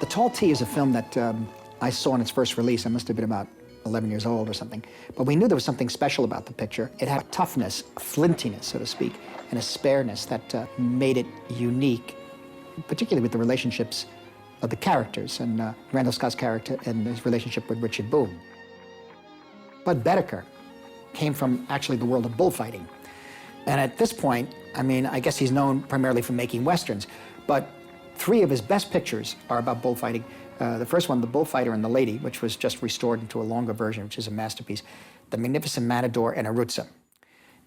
The Tall T is a film that I saw in its first release. I must have been about 11 years old or something. But we knew there was something special about the picture. It had a toughness, a flintiness, so to speak, and a spareness that made it unique, particularly with the relationships of the characters, and Randall Scott's character and his relationship with Richard Boone. Budd Boetticher came from actually the world of bullfighting. And at this point, I mean, I guess he's known primarily for making Westerns, but 3 of his best pictures are about bullfighting. The first one, The Bullfighter and the Lady, which was just restored into a longer version, which is a masterpiece, The Magnificent Matador, and Aruza.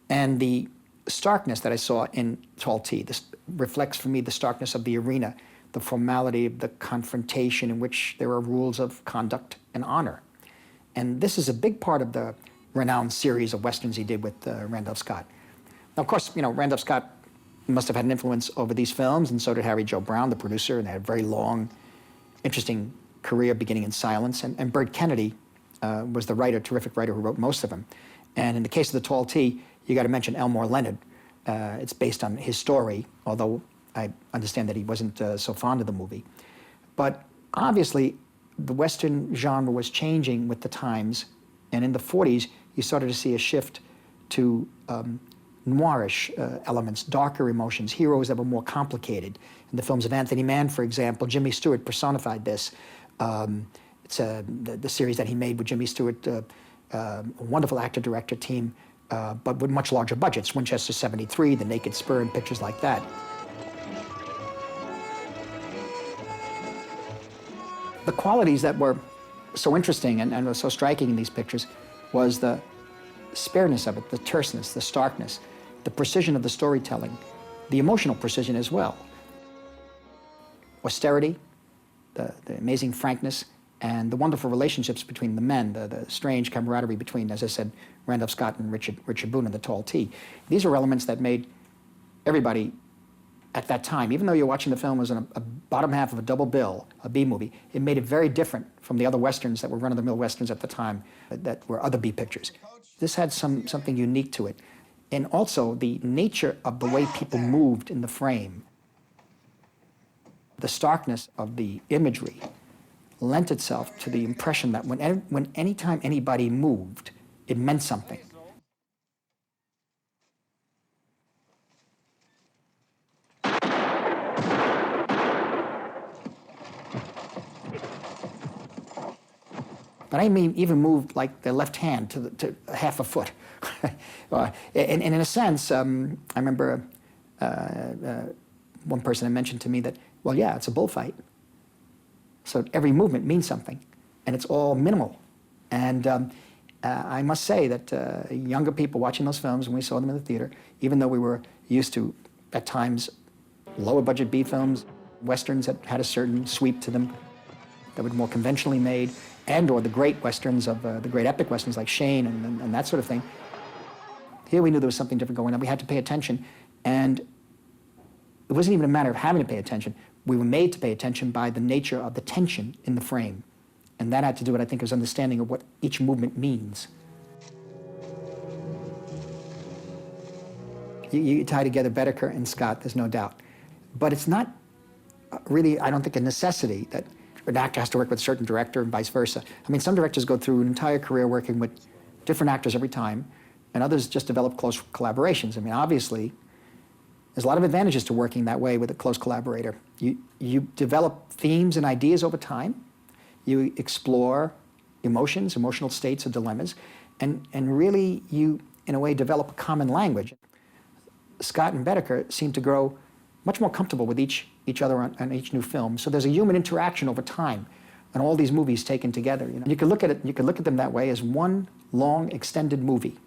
And the starkness that I saw in Tall T, this reflects for me the starkness of the arena, the formality of the confrontation in which there are rules of conduct and honor. And this is a big part of the renowned series of Westerns he did with Randolph Scott. Now, of course, you know, Randolph Scott must have had an influence over these films, and so did Harry Joe Brown, the producer, and they had a very long, interesting career beginning in silence. And Burt Kennedy was the writer, terrific writer who wrote most of them. And in the case of The Tall T, you got to mention Elmore Leonard. It's based on his story, although I understand that he wasn't so fond of the movie. But obviously, the Western genre was changing with the times, and in the 40s, you started to see a shift to noirish elements, darker emotions, heroes that were more complicated. In the films of Anthony Mann, for example, Jimmy Stewart personified this. It's the series that he made with Jimmy Stewart, a wonderful actor-director team, but with much larger budgets, Winchester 73, The Naked Spur, and pictures like that. The qualities that were so interesting and were so striking in these pictures was the spareness of it, the terseness, the starkness, the precision of the storytelling, the emotional precision as well. Austerity, the amazing frankness, and the wonderful relationships between the men, the strange camaraderie between, as I said, Randolph Scott and Richard Boone and The Tall T. These are elements that made everybody at that time, even though you're watching the film as a bottom half of a double bill, a B movie, it made it very different from the other Westerns that were run-of-the-mill Westerns at the time that were other B pictures. This had something unique to it. And also the nature of the way people moved in the frame. The starkness of the imagery lent itself to the impression that anytime anybody moved, it meant something. But I mean, even moved like the left hand to half a foot. And in a sense, I remember one person had mentioned to me that, well, yeah, it's a bullfight. So every movement means something, and it's all minimal. And I must say that younger people watching those films, when we saw them in the theater, even though we were used to, at times, lower budget B films, Westerns that had a certain sweep to them, that were more conventionally made, and or the great Westerns of the great epic Westerns like Shane and that sort of thing. Here we knew there was something different going on. We had to pay attention, and it wasn't even a matter of having to pay attention. We were made to pay attention by the nature of the tension in the frame. And that had to do with, I think, his understanding of what each movement means. You tie together Boetticher and Scott, there's no doubt. But it's not really, I don't think, a necessity that an actor has to work with a certain director and vice versa. I mean, some directors go through an entire career working with different actors every time, and others just develop close collaborations. I mean, obviously, there's a lot of advantages to working that way with a close collaborator. You develop themes and ideas over time. You explore emotions, emotional states or dilemmas, and really you, in a way, develop a common language. Scott and Boetticher seem to grow much more comfortable with each other on each new film. So there's a human interaction over time on all these movies taken together. You know? You can look at it, you can look at them that way as one long extended movie,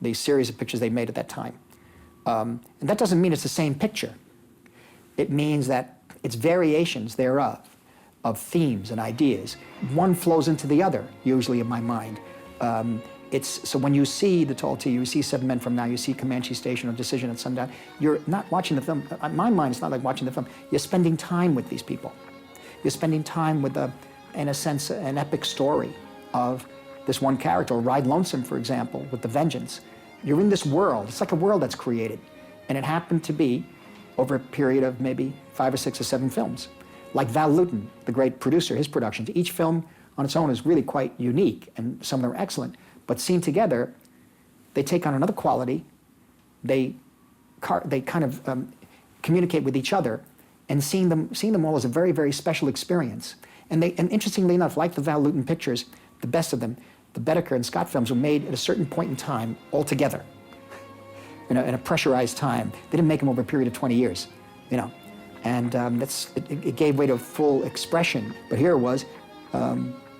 the series of pictures they made at that time. And that doesn't mean it's the same picture. It means that it's variations thereof, of themes and ideas. One flows into the other, usually in my mind. So when you see The Tall T, you see 7 Men from Now, you see Comanche Station or Decision at Sundown, you're not watching the film. In my mind, it's not like watching the film. You're spending time with these people. You're spending time with, in a sense, an epic story of this one character, or Ride Lonesome, for example, with The Vengeance. You're in this world. It's like a world that's created. And it happened to be over a period of maybe 5 or 6 or 7 films. Like Val Lewton, the great producer, his productions, each film on its own is really quite unique, and some of them are excellent, but seen together, they take on another quality. They kind of communicate with each other, and seeing them all is a very, very special experience. And interestingly enough, like the Val Lewton pictures, the best of them, the Boetticher and Scott films were made at a certain point in time all together, in a pressurized time. They didn't make them over a period of 20 years, you know. And it gave way to full expression. But here it was,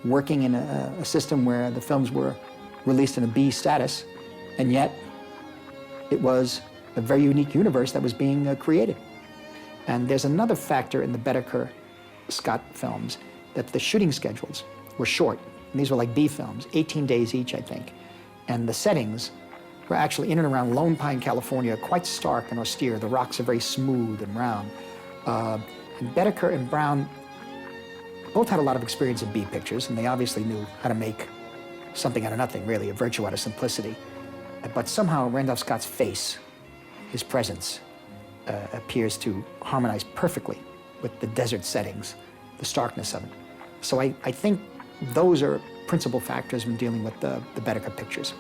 working in a system where the films were released in a B status, and yet it was a very unique universe that was being created. And there's another factor in the Boetticher-Scott films, that the shooting schedules were short. And these were like B films, 18 days each, I think. And the settings were actually in and around Lone Pine, California, quite stark and austere. The rocks are very smooth and round. And Boetticher and Brown both had a lot of experience in B pictures, and they obviously knew how to make something out of nothing, really, a virtue out of simplicity. But somehow Randolph Scott's face, his presence, appears to harmonize perfectly with the desert settings, the starkness of it. So I think those are principal factors when dealing with the Boetticher pictures.